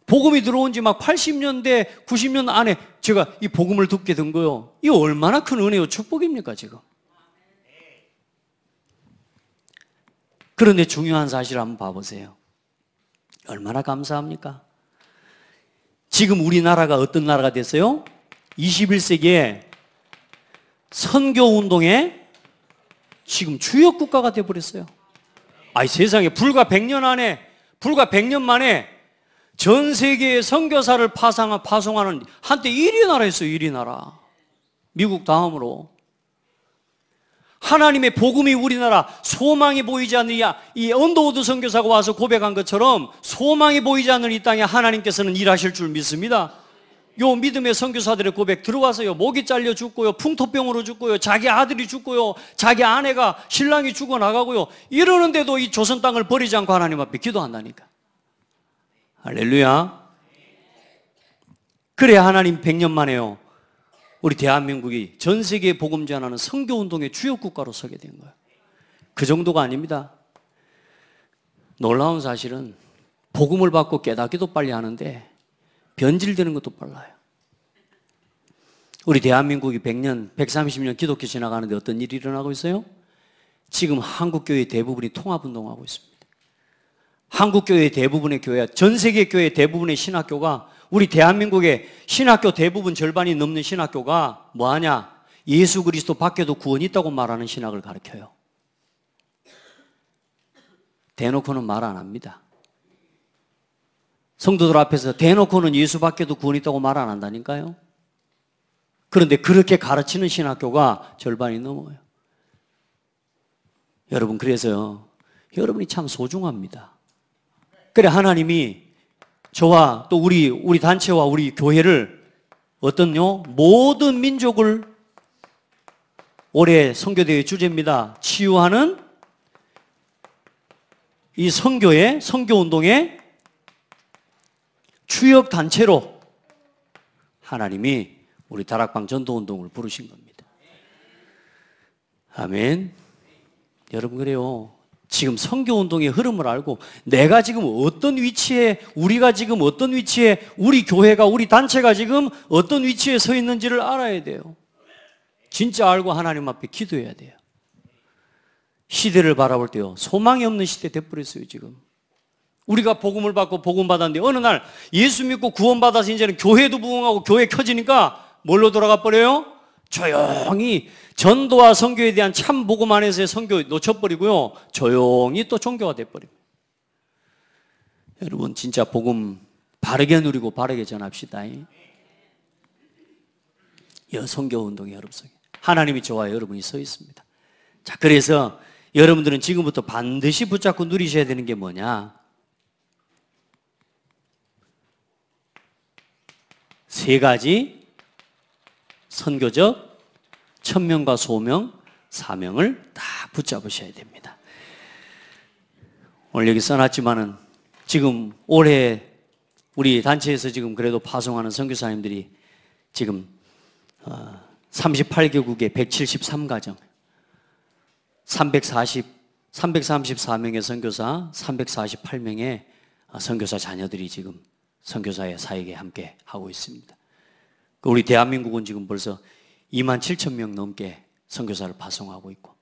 복음이 들어온 지 막 80년대 90년 안에 제가 이 복음을 듣게 된 거요. 이거 얼마나 큰 은혜요, 축복입니까 지금. 그런데 중요한 사실을 한번 봐보세요. 얼마나 감사합니까? 지금 우리나라가 어떤 나라가 됐어요? 21세기에 선교운동의 지금 주역 국가가 되어버렸어요. 세상에 불과 100년 만에 전 세계의 선교사를 파송하는 한때 1위 나라였어요. 1위 나라. 미국 다음으로. 하나님의 복음이 우리나라 소망이 보이지 않는 이 언더우드 선교사가 와서 고백한 것처럼 소망이 보이지 않는 이 땅에 하나님께서는 일하실 줄 믿습니다. 요 믿음의 선교사들의 고백 들어와서요, 목이 잘려 죽고요, 풍토병으로 죽고요, 자기 아들이 죽고요, 자기 아내가 신랑이 죽어나가고요, 이러는데도 이 조선 땅을 버리지 않고 하나님 앞에 기도한다니까. 할렐루야. 그래 하나님 100년 만에요, 우리 대한민국이 전 세계에 복음 전하는 선교운동의 주요 국가로 서게 된 거예요. 그 정도가 아닙니다. 놀라운 사실은 복음을 받고 깨닫기도 빨리 하는데 변질되는 것도 빨라요. 우리 대한민국이 100년, 130년 기독교 지나가는데 어떤 일이 일어나고 있어요? 지금 한국교회 대부분이 통합운동하고 있습니다. 한국교회 대부분의 교회, 전 세계 교회 대부분의 신학교가, 우리 대한민국의 신학교 대부분 절반이 넘는 신학교가 뭐하냐? 예수 그리스도 밖에도 구원이 있다고 말하는 신학을 가르쳐요. 대놓고는 말 안 합니다. 성도들 앞에서 대놓고는 예수 밖에도 구원이 있다고 말 안 한다니까요. 그런데 그렇게 가르치는 신학교가 절반이 넘어요. 여러분, 그래서요, 여러분이 참 소중합니다. 그래 하나님이 저와 또 우리 단체와 우리 교회를 모든 민족을, 올해 선교대회 주제입니다. 치유하는 이 선교운동의 주역 단체로 하나님이 우리 다락방 전도운동을 부르신 겁니다. 아멘. 여러분, 그래요, 지금 선교운동의 흐름을 알고 내가 지금 어떤 위치에, 우리가 지금 어떤 위치에, 우리 교회가, 우리 단체가 지금 어떤 위치에 서 있는지를 알아야 돼요. 진짜 알고 하나님 앞에 기도해야 돼요. 시대를 바라볼 때요, 소망이 없는 시대 돼버렸어요. 지금 우리가 복음을 받고 복음 받았는데 어느 날 예수 믿고 구원받아서 이제는 교회도 부흥하고 교회 켜지니까 뭘로 돌아가 버려요? 조용히 전도와 선교에 대한 참 복음 안에서의 선교 놓쳐버리고요, 조용히 또 종교가 돼버립니다. 여러분, 진짜 복음 바르게 누리고 바르게 전합시다. 선교운동의 여러분 속에 하나님이 저와 여러분이 서 있습니다. 자, 그래서 여러분들은 지금부터 반드시 붙잡고 누리셔야 되는 게 뭐냐? 3가지 선교적 천명과 소명, 사명을 다 붙잡으셔야 됩니다. 오늘 여기 써놨지만은 지금 올해 우리 단체에서 지금 그래도 파송하는 선교사님들이 지금 38개국에 173가정 334명의 선교사 348명의 선교사 자녀들이 지금 선교사의 사역에 함께 하고 있습니다. 우리 대한민국은 지금 벌써 27,000명 넘게 선교사를 파송하고 있고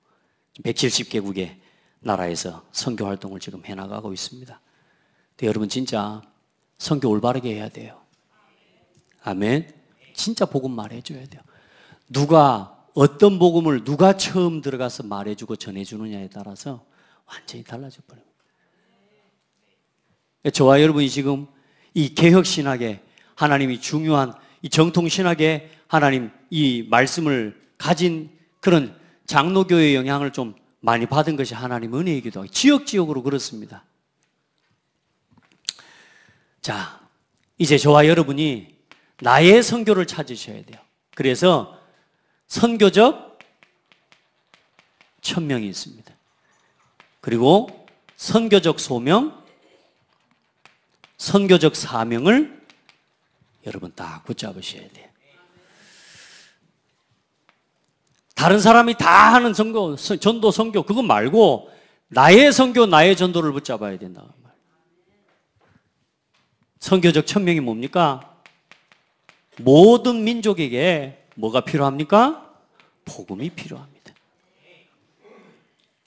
170개국의 나라에서 선교 활동을 지금 해나가고 있습니다. 여러분 진짜 선교 올바르게 해야 돼요. 아멘. 진짜 복음 말해줘야 돼요. 누가 어떤 복음을 누가 처음 들어가서 말해주고 전해주느냐에 따라서 완전히 달라져 버립니다. 저와 여러분이 지금 이 개혁신학에 하나님이 중요한 이 정통신학에 하나님 이 말씀을 가진 그런 장로교의 영향을 좀 많이 받은 것이 하나님 은혜이기도 하고 지역으로 그렇습니다. 자, 이제 저와 여러분이 나의 선교를 찾으셔야 돼요. 그래서 선교적 천명이 있습니다. 그리고 선교적 소명, 선교적 사명을 여러분 딱 붙잡으셔야 돼요. 다른 사람이 다 하는 선교, 전도 선교 그거 말고 나의 선교, 나의 전도를 붙잡아야 된다. 선교적 천명이 뭡니까? 모든 민족에게 뭐가 필요합니까? 복음이 필요합니다.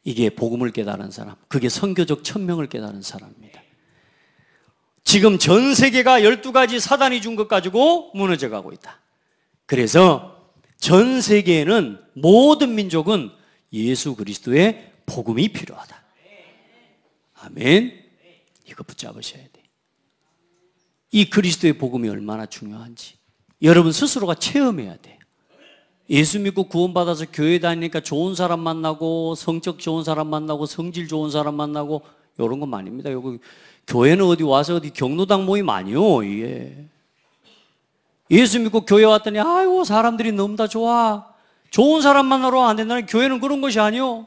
이게 복음을 깨달은 사람, 그게 선교적 천명을 깨달은 사람입니다. 지금 전 세계가 12가지 사단이 준 것 가지고 무너져 가고 있다. 그래서 전 세계에는 모든 민족은 예수 그리스도의 복음이 필요하다. 아멘. 이거 붙잡으셔야 돼. 이 그리스도의 복음이 얼마나 중요한지 여러분 스스로가 체험해야 돼요. 예수 믿고 구원받아서 교회 다니니까 좋은 사람 만나고 성적 좋은 사람 만나고 성질 좋은 사람 만나고 이런 건 아닙니다. 여기 교회는 어디 와서 어디 경로당 모임 아니요. 예. 예수 믿고 교회 왔더니 아이고 사람들이 너무 다 좋아. 좋은 사람 만나러 안 된다는 교회는 그런 것이 아니요.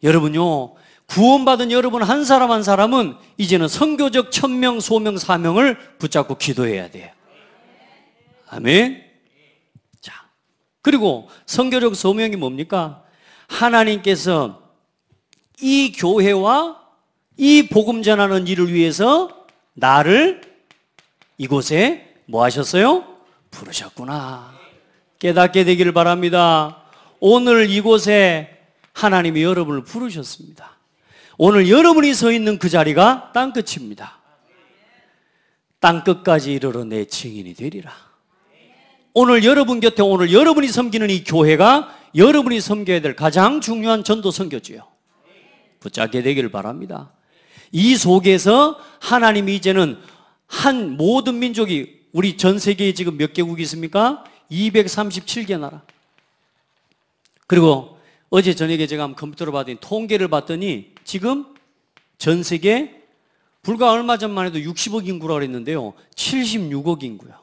여러분요. 구원받은 여러분 한 사람 한 사람은 이제는 선교적 천명, 소명, 사명을 붙잡고 기도해야 돼요. 아멘. 자, 그리고 선교적 소명이 뭡니까? 하나님께서 이 교회와 이 복음 전하는 일을 위해서 나를 이곳에 뭐 하셨어요? 부르셨구나. 깨닫게 되기를 바랍니다. 오늘 이곳에 하나님이 여러분을 부르셨습니다. 오늘 여러분이 서 있는 그 자리가 땅끝입니다. 땅끝까지 이르러 내 증인이 되리라. 오늘 여러분 곁에 오늘 여러분이 섬기는 이 교회가 여러분이 섬겨야 될 가장 중요한 전도 선교지요. 붙잡게 되기를 바랍니다. 이 속에서 하나님이 이제는 한 모든 민족이 우리 전 세계에 지금 몇 개국이 있습니까? 237개 나라. 그리고 어제 저녁에 제가 한번 컴퓨터로 봤더니 통계를 봤더니 지금 전 세계 불과 얼마 전만 해도 60억 인구라고 그랬는데요. 76억 인구요.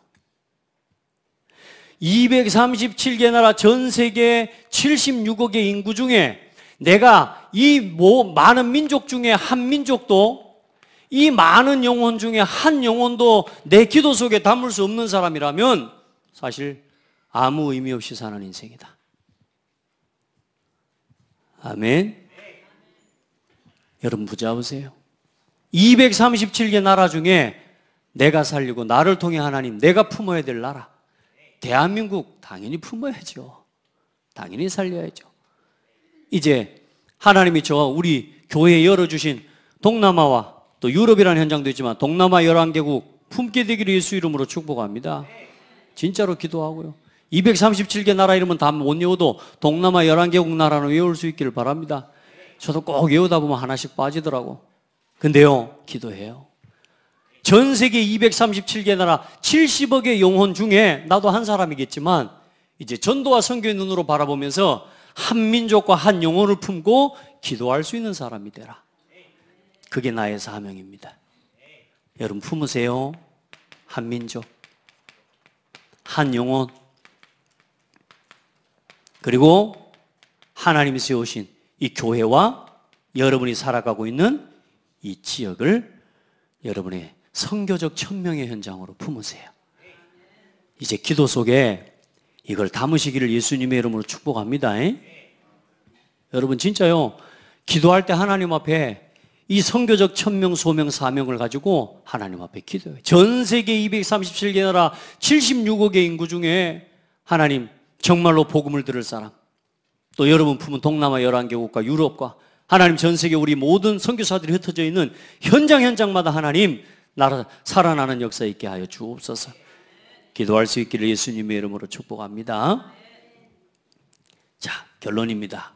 237개 나라 전 세계 76억의 인구 중에 내가 이 많은 민족 중에 한 민족도 이 많은 영혼 중에 한 영혼도 내 기도 속에 담을 수 없는 사람이라면 사실 아무 의미 없이 사는 인생이다. 아멘. 여러분 붙잡으세요. 237개 나라 중에 내가 살리고 나를 통해 하나님 내가 품어야 될 나라 대한민국 당연히 품어야죠. 당연히 살려야죠. 이제 하나님이 저와 우리 교회에 열어주신 동남아와 또 유럽이라는 현장도 있지만 동남아 11개국 품게 되기를 예수 이름으로 축복합니다. 진짜로 기도하고요. 237개 나라 이름은 다 못 외워도 동남아 11개국 나라는 외울 수 있기를 바랍니다. 저도 꼭 외우다 보면 하나씩 빠지더라고. 근데요, 기도해요. 전 세계 237개 나라 70억의 영혼 중에 나도 한 사람이겠지만 이제 전도와 선교의 눈으로 바라보면서 한 민족과 한 영혼을 품고 기도할 수 있는 사람이 되라. 그게 나의 사명입니다. 여러분 품으세요. 한 민족, 한 영혼. 그리고 하나님이 세우신 이 교회와 여러분이 살아가고 있는 이 지역을 여러분의 선교적 천명의 현장으로 품으세요. 이제 기도 속에 이걸 담으시기를 예수님의 이름으로 축복합니다. 여러분 진짜요, 기도할 때 하나님 앞에 이 선교적 천명, 소명, 사명을 가지고 하나님 앞에 기도해요. 전 세계 237개 나라 76억의 인구 중에 하나님 정말로 복음을 들을 사람, 또 여러분 품은 동남아 11개국과 유럽과 하나님 전 세계 우리 모든 선교사들이 흩어져 있는 현장마다 하나님 나라 살아나는 역사 있게 하여 주옵소서. 기도할 수 있기를 예수님의 이름으로 축복합니다. 자, 결론입니다.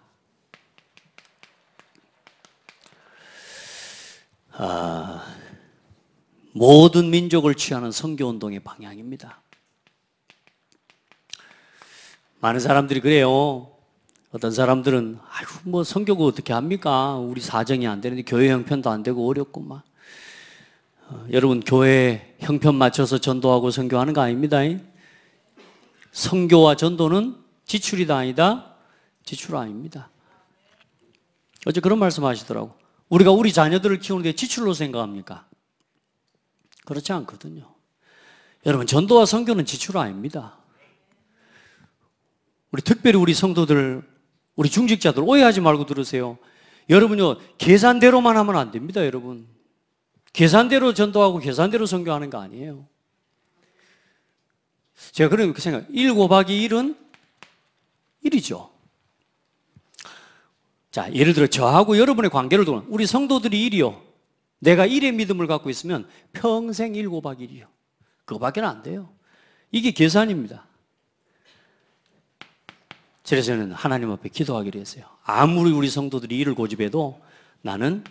모든 민족을 취하는 선교운동의 방향입니다. 많은 사람들이 그래요. 어떤 사람들은 뭐 선교가 어떻게 합니까? 우리 사정이 안 되는데 교회 형편도 안 되고 어렵구만. 여러분 교회 형편 맞춰서 전도하고 선교하는 거 아닙니다. 선교와 전도는 지출이다 아니다? 지출 아닙니다. 어제 그런 말씀 하시더라고. 우리가 우리 자녀들을 키우는데 지출로 생각합니까? 그렇지 않거든요. 여러분 전도와 선교는 지출 아닙니다. 우리 특별히 우리 성도들, 우리 중직자들 오해하지 말고 들으세요. 여러분요, 계산대로만 하면 안 됩니다. 여러분 계산대로 전도하고 계산대로 선교하는 거 아니에요. 제가 그렇게 생각해요. 1 곱하기 1은 1이죠. 자, 예를 들어 저하고 여러분의 관계를 두면 우리 성도들이 1이요. 내가 1의 믿음을 갖고 있으면 평생 1 곱하기 1이요. 그거밖에 안 돼요. 이게 계산입니다. 그래서 저는 하나님 앞에 기도하기로 했어요. 아무리 우리 성도들이 1을 고집해도 나는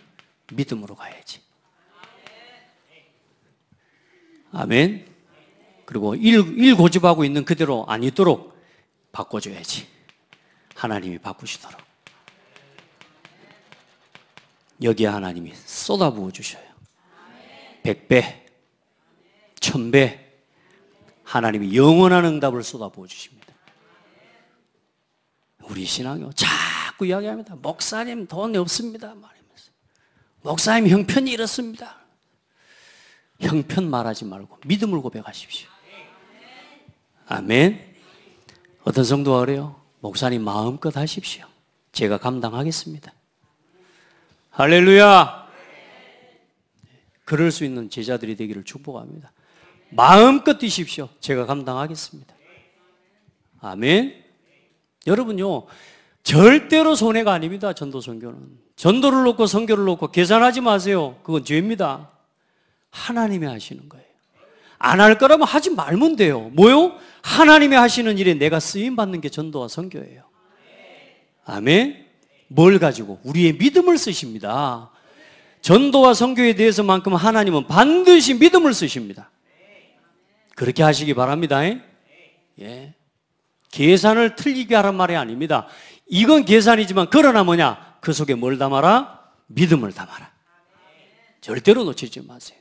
믿음으로 가야지. 아멘. 그리고 1 고집하고 있는 그대로 아니도록 바꿔줘야지. 하나님이 바꾸시도록. 여기에 하나님이 쏟아부어 주셔요. 100배, 1000배 하나님이 영원한 응답을 쏟아부어 주십니다. 우리 신앙이요, 자꾸 이야기합니다. 목사님 돈이 없습니다 말하면서. 목사님 형편이 이렇습니다. 형편 말하지 말고 믿음을 고백하십시오. 아멘. 어떤 성도가 그래요? 목사님 마음껏 하십시오. 제가 감당하겠습니다. 할렐루야. 그럴 수 있는 제자들이 되기를 축복합니다. 마음껏 뛰십시오. 제가 감당하겠습니다. 아멘. 여러분요, 절대로 손해가 아닙니다. 전도 선교는. 전도를 놓고 선교를 놓고 계산하지 마세요. 그건 죄입니다. 하나님이 하시는 거예요. 안 할 거라면 하지 말면 돼요. 뭐요? 하나님이 하시는 일에 내가 쓰임 받는 게 전도와 선교예요. 아멘. 뭘 가지고? 우리의 믿음을 쓰십니다. 전도와 선교에 대해서만큼 하나님은 반드시 믿음을 쓰십니다. 그렇게 하시기 바랍니다. 예. 계산을 틀리게 하란 말이 아닙니다. 이건 계산이지만 그러나 뭐냐? 그 속에 뭘 담아라? 믿음을 담아라. 절대로 놓치지 마세요.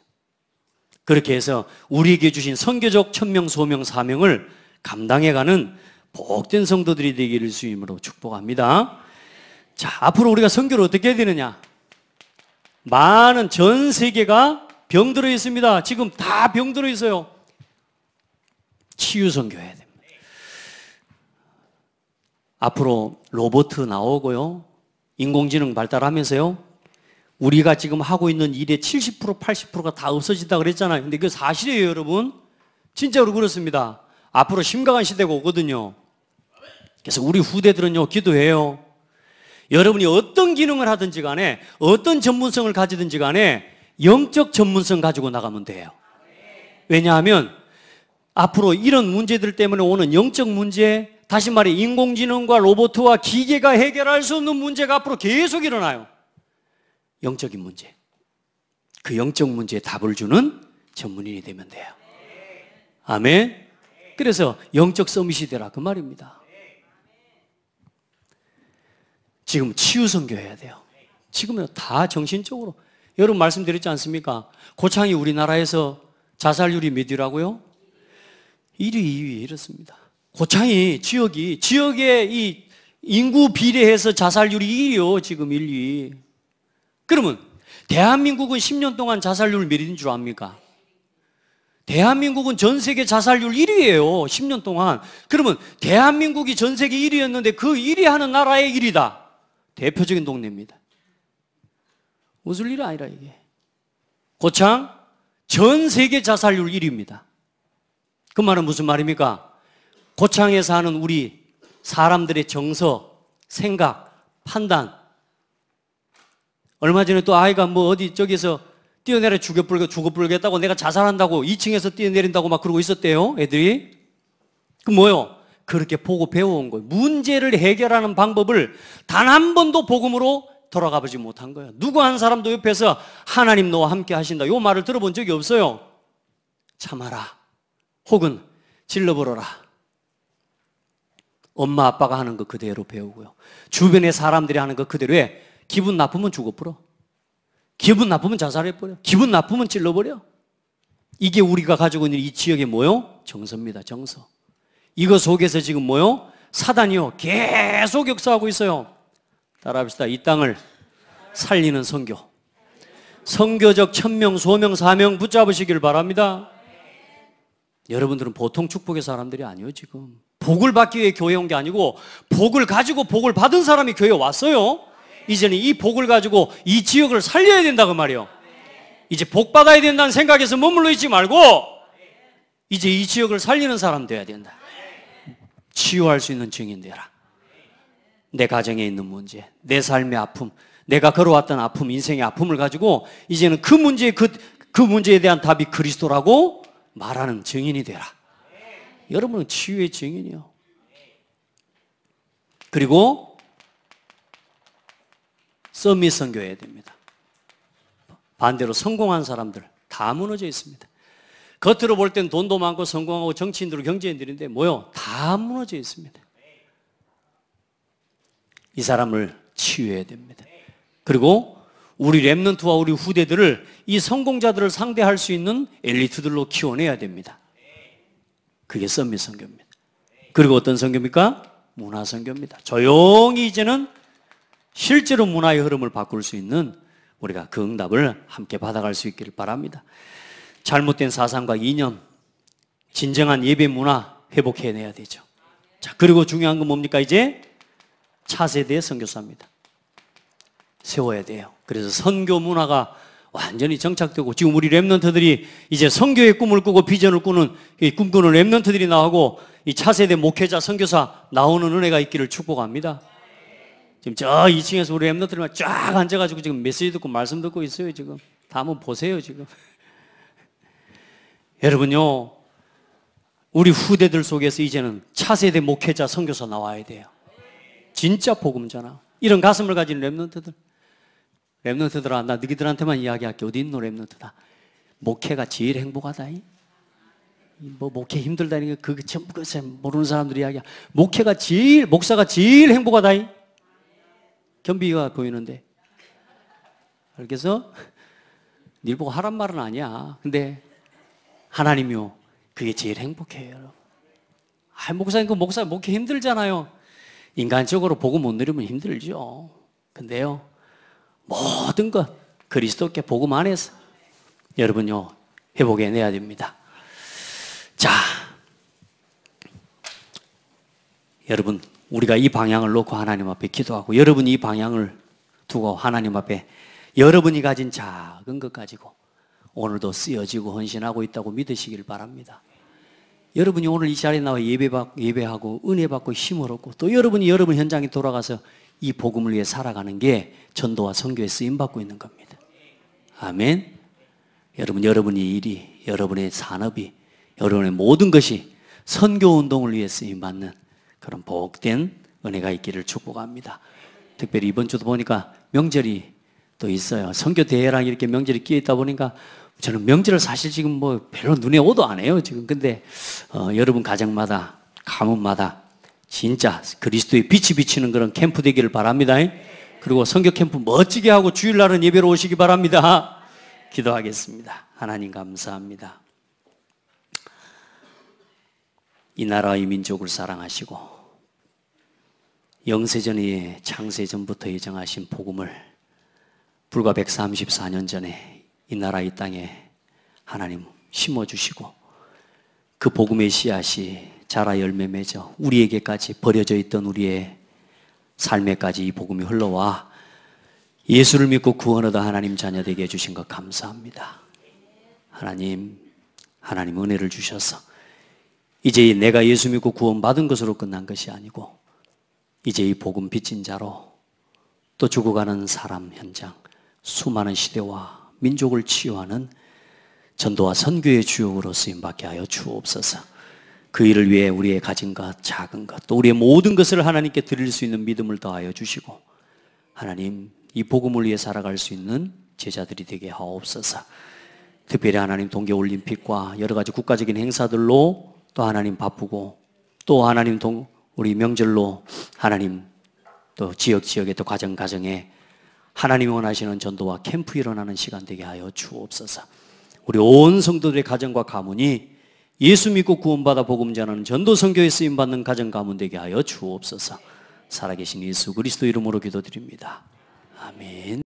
그렇게 해서 우리에게 주신 선교적 천명, 소명, 사명을 감당해가는 복된 성도들이 되기를 주임으로 축복합니다. 자, 앞으로 우리가 선교를 어떻게 해야 되느냐? 많은 전 세계가 병들어 있습니다. 지금 다 병들어 있어요. 치유 선교해야 됩니다. 앞으로 로봇 나오고요, 인공지능 발달하면서요, 우리가 지금 하고 있는 일의 70%, 80%가 다 없어진다 그랬잖아요. 근데 그게 사실이에요, 여러분. 진짜로 그렇습니다. 앞으로 심각한 시대가 오거든요. 그래서 우리 후대들은요, 기도해요. 여러분이 어떤 기능을 하든지 간에, 어떤 전문성을 가지든지 간에 영적 전문성 가지고 나가면 돼요. 왜냐하면 앞으로 이런 문제들 때문에 오는 영적 문제, 다시 말해 인공지능과 로봇과 기계가 해결할 수 없는 문제가 앞으로 계속 일어나요. 영적인 문제. 그 영적 문제에 답을 주는 전문인이 되면 돼요. 아멘. 그래서 영적 서밋이 되라 그 말입니다. 지금 치유 선교해야 돼요. 지금은 다 정신적으로, 여러분 말씀드렸지 않습니까? 고창이 우리나라에서 자살률이 몇 위라고요? 1위, 2위 이렇습니다. 고창이 지역의 이 인구 비례해서 자살률이 1위요. 지금 1, 2위. 그러면 대한민국은 10년 동안 자살률 몇인 줄 압니까? 대한민국은 전 세계 자살률 1위예요. 10년 동안. 그러면 대한민국이 전 세계 1위였는데 그 1위 하는 나라의 1위다. 대표적인 동네입니다. 웃을 일이 아니라 이게. 고창 전 세계 자살률 1위입니다. 그 말은 무슨 말입니까? 고창에 사는 우리 사람들의 정서, 생각, 판단. 얼마 전에 또 아이가 뭐 어디 저기서 뛰어내려 죽어불겠다고 내가 자살한다고 2층에서 뛰어내린다고 막 그러고 있었대요, 애들이. 그 뭐요? 그렇게 보고 배워온 거예요. 문제를 해결하는 방법을 단 한 번도 복음으로 돌아가 보지 못한 거예요. 누구 한 사람도 옆에서 하나님 너와 함께 하신다 이 말을 들어본 적이 없어요. 참아라. 혹은 질러버려라. 엄마 아빠가 하는 거 그대로 배우고요. 주변의 사람들이 하는 거 그대로 해. 기분 나쁘면 죽어버려. 기분 나쁘면 자살해버려. 기분 나쁘면 찔러버려. 이게 우리가 가지고 있는 이 지역의 뭐요? 정서입니다. 정서. 이거 속에서 지금 뭐요? 사단이요. 계속 역사하고 있어요. 따라합시다. 이 땅을 살리는 선교. 선교적 천명, 소명, 사명 붙잡으시길 바랍니다. 여러분들은 보통 축복의 사람들이 아니에요, 지금. 복을 받기 위해 교회 온 게 아니고 복을 가지고 복을 받은 사람이 교회에 왔어요. 이제는 이 복을 가지고 이 지역을 살려야 된다고 말이에요. 이제 복 받아야 된다는 생각에서 머물러 있지 말고 이제 이 지역을 살리는 사람 돼야 된다. 치유할 수 있는 증인 되라. 내 가정에 있는 문제, 내 삶의 아픔, 내가 걸어왔던 아픔, 인생의 아픔을 가지고 이제는 그 문제에 대한 답이 그리스도라고 말하는 증인이 되라. 여러분은 치유의 증인이요. 그리고 서밋 선교해야 됩니다. 반대로 성공한 사람들 다 무너져 있습니다. 겉으로 볼 땐 돈도 많고 성공하고 정치인들, 경제인들인데 뭐요? 다 무너져 있습니다. 이 사람을 치유해야 됩니다. 그리고 우리 렘넌트와 우리 후대들을 이 성공자들을 상대할 수 있는 엘리트들로 키워내야 됩니다. 그게 서밋 선교입니다. 그리고 어떤 선교입니까? 문화 선교입니다. 조용히 이제는 실제로 문화의 흐름을 바꿀 수 있는 우리가 그 응답을 함께 받아갈 수 있기를 바랍니다. 잘못된 사상과 이념, 진정한 예배 문화 회복해내야 되죠. 자, 그리고 중요한 건 뭡니까? 이제 차세대의 선교사입니다. 세워야 돼요. 그래서 선교 문화가 완전히 정착되고 지금 우리 렘넌트들이 이제 선교의 꿈을 꾸고 비전을 꿈꾸는 렘넌트들이 나오고 이 차세대 목회자 선교사 나오는 은혜가 있기를 축복합니다. 지금 저 2층에서 우리 렘넌트들만 쫙 앉아가지고 지금 메시지 듣고 말씀 듣고 있어요. 지금 다 한번 보세요. 지금 여러분요, 우리 후대들 속에서 이제는 차세대 목회자 선교사 나와야 돼요. 진짜 복음 전하. 이런 가슴을 가진 렘넌트들아, 나 너희들한테만 이야기할게. 어디 있노 렘넌트다. 목회가 제일 행복하다. 뭐 목회 힘들다니까 그게 전부 모르는 사람들이 이야기야. 목사가 제일 행복하다. 겸비가 보이는데. 그래서 닐 보고 하란 말은 아니야. 근데 하나님이요, 그게 제일 행복해요, 여러분. 목사님 목회 힘들잖아요. 인간적으로 복음 못 누리면 힘들죠. 근데요, 모든 것 그리스도께 복음 안에서 여러분요 회복해내야 됩니다. 자, 여러분, 우리가 이 방향을 놓고 하나님 앞에 기도하고 여러분이 이 방향을 두고 하나님 앞에 여러분이 가진 작은 것 가지고 오늘도 쓰여지고 헌신하고 있다고 믿으시길 바랍니다. 여러분이 오늘 이 자리에 나와 예배하고 은혜 받고 힘을 얻고 또 여러분이 여러분 현장에 돌아가서 이 복음을 위해 살아가는 게 전도와 선교에 쓰임받고 있는 겁니다. 아멘. 여러분의 일이, 여러분의 산업이, 여러분의 모든 것이 선교운동을 위해 쓰임받는 그런 복된 은혜가 있기를 축복합니다. 특별히 이번 주도 보니까 명절이 또 있어요. 선교대회랑 이렇게 명절이 끼어 있다 보니까 저는 명절을 사실 지금 뭐 별로 눈에 오도 안 해요, 지금. 근데 여러분 가정마다, 가문마다 진짜 그리스도의 빛이 비치는 그런 캠프 되기를 바랍니다. 그리고 선교 캠프 멋지게 하고 주일날은 예배로 오시기 바랍니다. 기도하겠습니다. 하나님 감사합니다. 이 나라 이 민족을 사랑하시고 영세전의 창세전부터 예정하신 복음을 불과 134년 전에 이 나라 이 땅에 하나님 심어주시고 그 복음의 씨앗이 자라 열매 맺어 우리에게까지 버려져 있던 우리의 삶에까지 이 복음이 흘러와 예수를 믿고 구원 얻어 하나님 자녀 되게 해주신 것 감사합니다. 하나님 은혜를 주셔서 이제 내가 예수 믿고 구원 받은 것으로 끝난 것이 아니고 이제 이 복음 빚진 자로 또 죽어가는 사람 현장, 수많은 시대와 민족을 치유하는 전도와 선교의 주역으로 쓰임받게 하여 주옵소서. 그 일을 위해 우리의 가진 것, 작은 것, 또 우리의 모든 것을 하나님께 드릴 수 있는 믿음을 더하여 주시고 하나님 이 복음을 위해 살아갈 수 있는 제자들이 되게 하옵소서. 특별히 하나님 동계올림픽과 여러 가지 국가적인 행사들로 또 하나님 바쁘고 또 하나님 우리 명절로 하나님 또 지역에 또 가정에 하나님이 원하시는 전도와 캠프 일어나는 시간 되게 하여 주옵소서. 우리 온 성도들의 가정과 가문이 예수 믿고 구원받아 복음 전하는 전도 선교에 쓰임 받는 가정 가문 되게 하여 주옵소서. 살아계신 예수 그리스도 이름으로 기도드립니다. 아멘.